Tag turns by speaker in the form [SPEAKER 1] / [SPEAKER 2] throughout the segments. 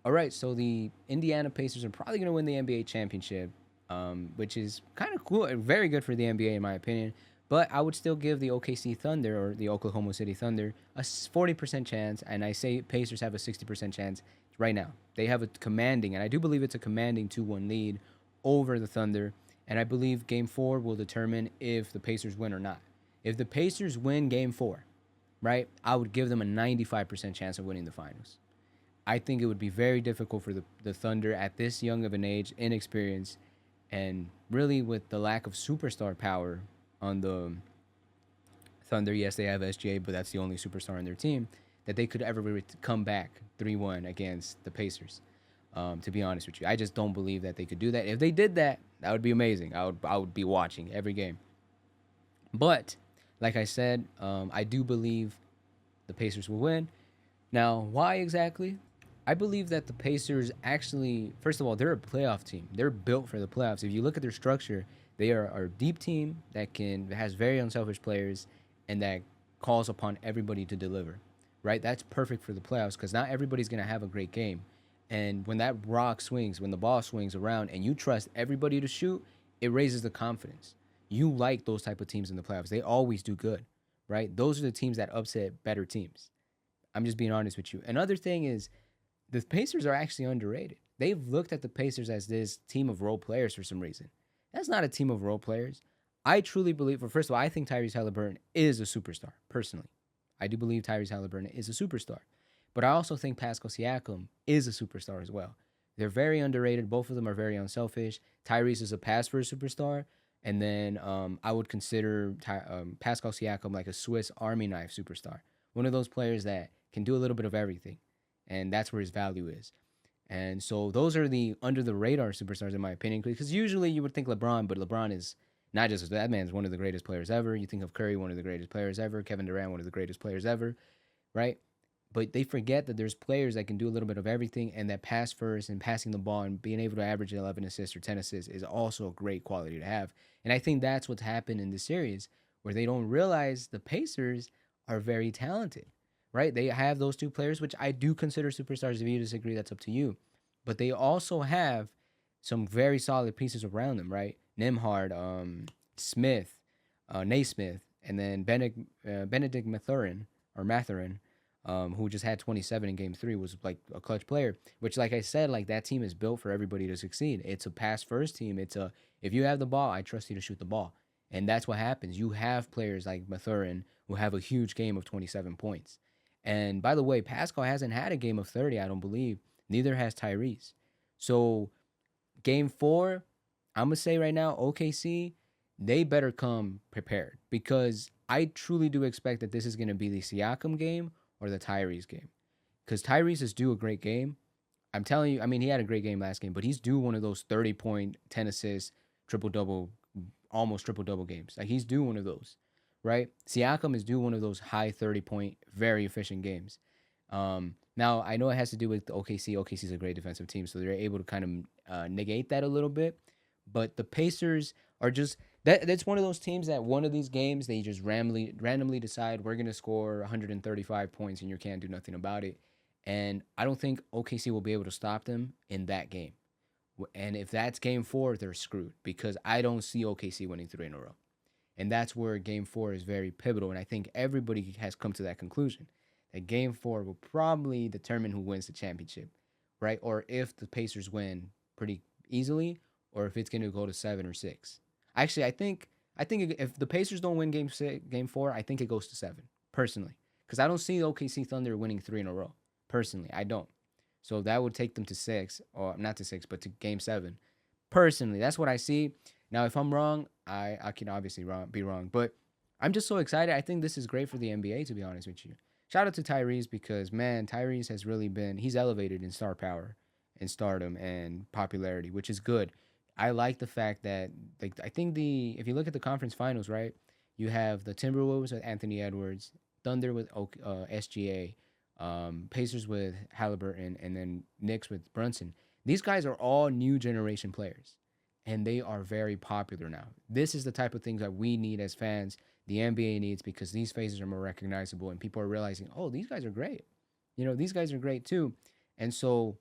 [SPEAKER 1] All right, so the Indiana Pacers are probably going to win the NBA championship, which is kind of cool, very good for the NBA in my opinion. But I would still give the OKC Thunder or the Oklahoma City Thunder a 40% chance, and I say Pacers have a 60% chance right now. They have a commanding, and I do believe it's a commanding 2-1 lead over the Thunder, and I believe Game 4 will determine if the Pacers win or not. If the Pacers win Game 4, right, I would give them a 95% chance of winning the finals. I think it would be very difficult for the Thunder at this young of an age, inexperienced, and really with the lack of superstar power on the Thunder. Yes, they have SGA, but that's the only superstar on their team that they could ever come back 3-1 against the Pacers. To be honest with you, I just don't believe that they could do that. If they did that, that would be amazing. I would be watching every game. But like I said, I do believe the Pacers will win. Now, why exactly? I believe that the Pacers actually, first of all, they're a playoff team. They're built for the playoffs. If you look at their structure, they are a deep team that has very unselfish players and that calls upon everybody to deliver. Right? That's perfect for the playoffs because not everybody's gonna have a great game. And when that rock swings, when the ball swings around and you trust everybody to shoot, it raises the confidence. You like those type of teams in the playoffs. They always do good, right? Those are the teams that upset better teams. I'm just being honest with you. Another thing is the Pacers are actually underrated. They've looked at the Pacers as this team of role players for some reason. That's not a team of role players. I truly believe, well, first of all, I think Tyrese Halliburton is a superstar, personally. I do believe Tyrese Halliburton is a superstar. But I also think Pascal Siakam is a superstar as well. They're very underrated. Both of them are very unselfish. Tyrese is a pass first superstar. And then I would consider Pascal Siakam like a Swiss Army knife superstar. One of those players that can do a little bit of everything. And that's where his value is. And so those are the under the radar superstars in my opinion. Because usually you would think LeBron, but LeBron is not just that man's one of the greatest players ever. You think of Curry, one of the greatest players ever. Kevin Durant, one of the greatest players ever, right? But they forget that there's players that can do a little bit of everything, and that pass first and passing the ball and being able to average 11 assists or 10 assists is also a great quality to have. And I think that's what's happened in this series, where they don't realize the Pacers are very talented, right? They have those two players, which I do consider superstars. If you disagree, that's up to you. But they also have some very solid pieces around them, right? Nimhard, Smith, Naismith, and then Benedict Mathurin, who just had 27 in game 3, was like a clutch player, which, like I said, like that team is built for everybody to succeed. It's a pass first team. If you have the ball, I trust you to shoot the ball. And that's what happens. You have players like Mathurin who have a huge game of 27 points. And by the way, Pascal hasn't had a game of 30, I don't believe. Neither has Tyrese. So, game 4, I'm going to say right now, OKC, they better come prepared because I truly do expect that this is going to be the Siakam game or the Tyrese game. Because Tyrese is due a great game. I'm telling you, I mean, he had a great game last game, but he's due one of those 30 point, 10 assists, triple double, almost triple double games. Like he's due one of those, right? Siakam is due one of those high 30 point, very efficient games. Now, I know it has to do with the OKC. OKC is a great defensive team, so they're able to kind of negate that a little bit. But the Pacers are just that's one of those teams that one of these games they just randomly decide we're gonna score 135 points and you can't do nothing about it. And I don't think OKC will be able to stop them in that game. And if that's game 4, they're screwed because I don't see OKC winning 3 in a row. And that's where game 4 is very pivotal. And I think everybody has come to that conclusion that game 4 will probably determine who wins the championship, right? Or if the Pacers win pretty easily, or if it's going to go to 7 or 6. Actually, I think if the Pacers don't win game 4, I think it goes to 7 personally, because I don't see the OKC Thunder winning 3 in a row. Personally, I don't. So that would take them to 6, or not to 6, but to game 7. Personally, that's what I see. Now, if I'm wrong, I can obviously be wrong, but I'm just so excited. I think this is great for the NBA, to be honest with you. Shout out to Tyrese because man, Tyrese has really he's elevated in star power and stardom and popularity, which is good. I like the fact that like I think the if you look at the conference finals, right, you have the Timberwolves with Anthony Edwards, Thunder with SGA, Pacers with Halliburton, and then Knicks with Brunson. These guys are all new generation players, and they are very popular now. This is the type of things that we need as fans. The NBA needs because these faces are more recognizable, and people are realizing, oh, these guys are great. These guys are great too, and so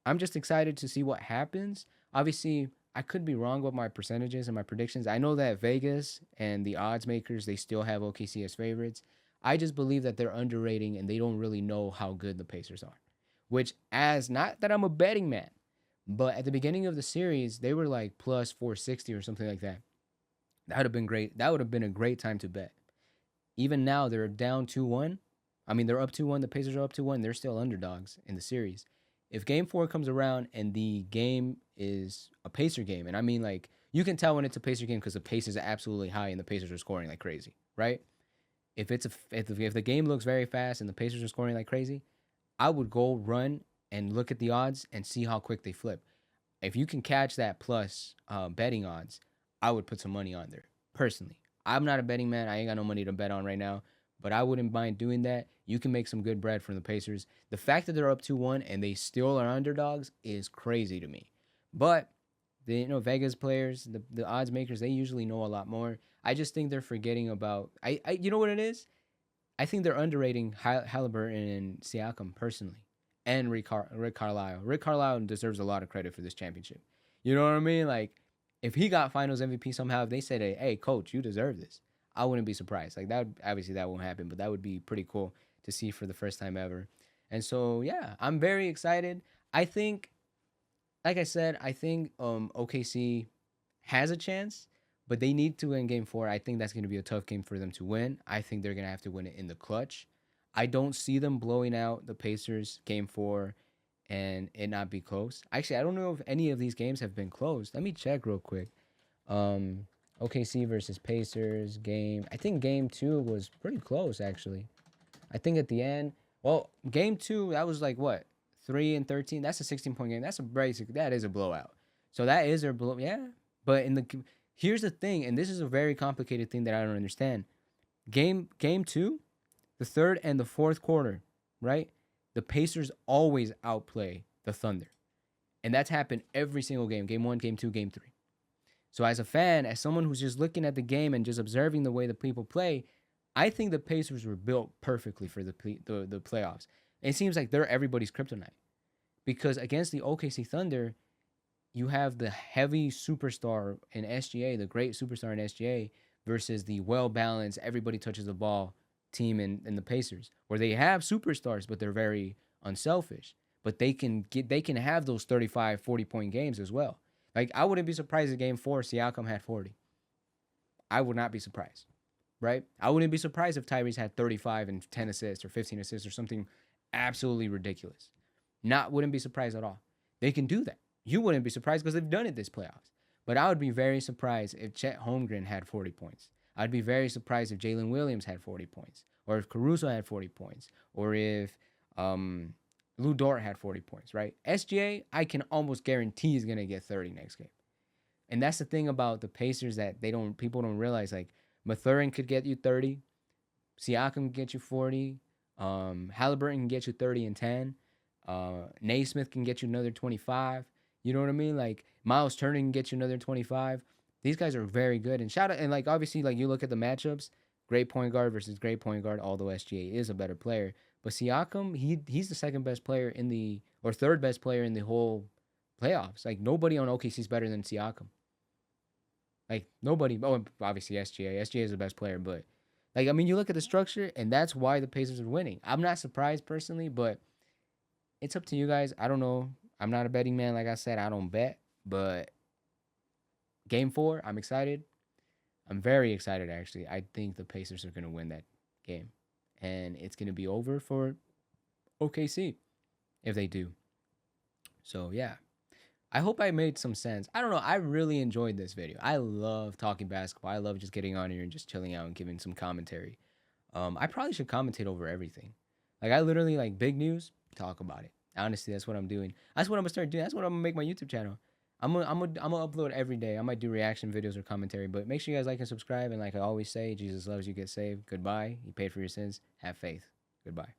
[SPEAKER 1] I'm just excited to see what happens. Obviously, I could be wrong with my percentages and my predictions. I know that Vegas and the odds makers, they still have OKC as favorites. I just believe that they're underrating and they don't really know how good the Pacers are. Which, as not that I'm a betting man, but at the beginning of the series, they were like plus 460 or something like that. That would have been great. That would have been a great time to bet. Even now, they're down 2-1. I mean, they're up 2-1. The Pacers are up 2-1. They're still underdogs in the series. If game four comes around and the game is a Pacer game, and I mean, like, you can tell when it's a Pacer game because the pace is absolutely high and the Pacers are scoring like crazy, right? If the game looks very fast and the Pacers are scoring like crazy, I would go run and look at the odds and see how quick they flip. If you can catch that plus betting odds, I would put some money on there personally. I'm not a betting man. I ain't got no money to bet on right now, but I wouldn't mind doing that. You can make some good bread from the Pacers. The fact that they're up 2-1 and they still are underdogs is crazy to me. But the Vegas players, the odds makers, they usually know a lot more. I just think they're forgetting about you know what it is? I think they're underrating Halliburton and Siakam personally, and Rick Carlisle. Rick Carlisle deserves a lot of credit for this championship. You know what I mean? Like, if he got Finals MVP somehow, if they said, "Hey, coach, you deserve this," I wouldn't be surprised. Like, that would, obviously that won't happen, but that would be pretty cool to see for the first time ever. And so yeah, I'm very excited. I think, like I said, I think OKC has a chance, but they need to win game four. I think that's going to be a tough game for them to win. I think they're going to have to win it in the clutch. I don't see them blowing out the Pacers game four and it not be close. Actually, I don't know if any of these games have been closed. Let me check real quick. Um, OKC versus Pacers game. I think game two was pretty close, actually. I think at the end, well, game two, that was like what? 3-13. That's a 16-point game. That's a basic. That is a blowout. So that is a blow. Yeah. But here's the thing, and this is a very complicated thing that I don't understand. Game two, the third and the fourth quarter, right? The Pacers always outplay the Thunder. And that's happened every single game. Game one, game two, game three. So as a fan, as someone who's just looking at the game and just observing the way the people play, I think the Pacers were built perfectly for the playoffs. And it seems like they're everybody's kryptonite. Because against the OKC Thunder, you have the heavy superstar in SGA, the great superstar in SGA, versus the well-balanced, everybody touches the ball team in the Pacers, where they have superstars, but they're very unselfish. But they can have those 35, 40-point games as well. Like, I wouldn't be surprised if game four, Siakam had 40. I would not be surprised, right? I wouldn't be surprised if Tyrese had 35 and 10 assists or 15 assists or something absolutely ridiculous. Wouldn't be surprised at all. They can do that. You wouldn't be surprised because they've done it this playoffs. But I would be very surprised if Chet Holmgren had 40 points. I'd be very surprised if Jalen Williams had 40 points, or if Caruso had 40 points, or if Lou Dort had 40 points, right? SGA, I can almost guarantee is going to get 30 next game. And that's the thing about the Pacers that people don't realize. Like, Mathurin could get you 30, Siakam can get you 40, Halliburton can get you 30 and 10, Naismith can get you another 25. You know what I mean? Like, Miles Turner can get you another 25. These guys are very good. And shout out, and like, obviously, like, you look at the matchups, great point guard versus great point guard, although SGA is a better player. But Siakam, he's the second best player or third best player in the whole playoffs. Like, nobody on OKC is better than Siakam. Like, nobody. Oh, obviously SGA. SGA is the best player, but like, I mean, you look at the structure, and that's why the Pacers are winning. I'm not surprised personally, but it's up to you guys. I don't know. I'm not a betting man. Like I said, I don't bet, but game four, I'm excited. I'm very excited, actually. I think the Pacers are going to win that game, and it's going to be over for OKC if they do. So, yeah. I hope I made some sense. I don't know. I really enjoyed this video. I love talking basketball. I love just getting on here and just chilling out and giving some commentary. I probably should commentate over everything. Like, I literally, like, big news, talk about it. Honestly, that's what I'm doing. That's what I'm gonna start doing. That's what I'm gonna make my YouTube channel. I'm gonna upload every day. I might do reaction videos or commentary, but make sure you guys like and subscribe. And like I always say, Jesus loves you, get saved. Goodbye. He paid for your sins. Have faith. Goodbye.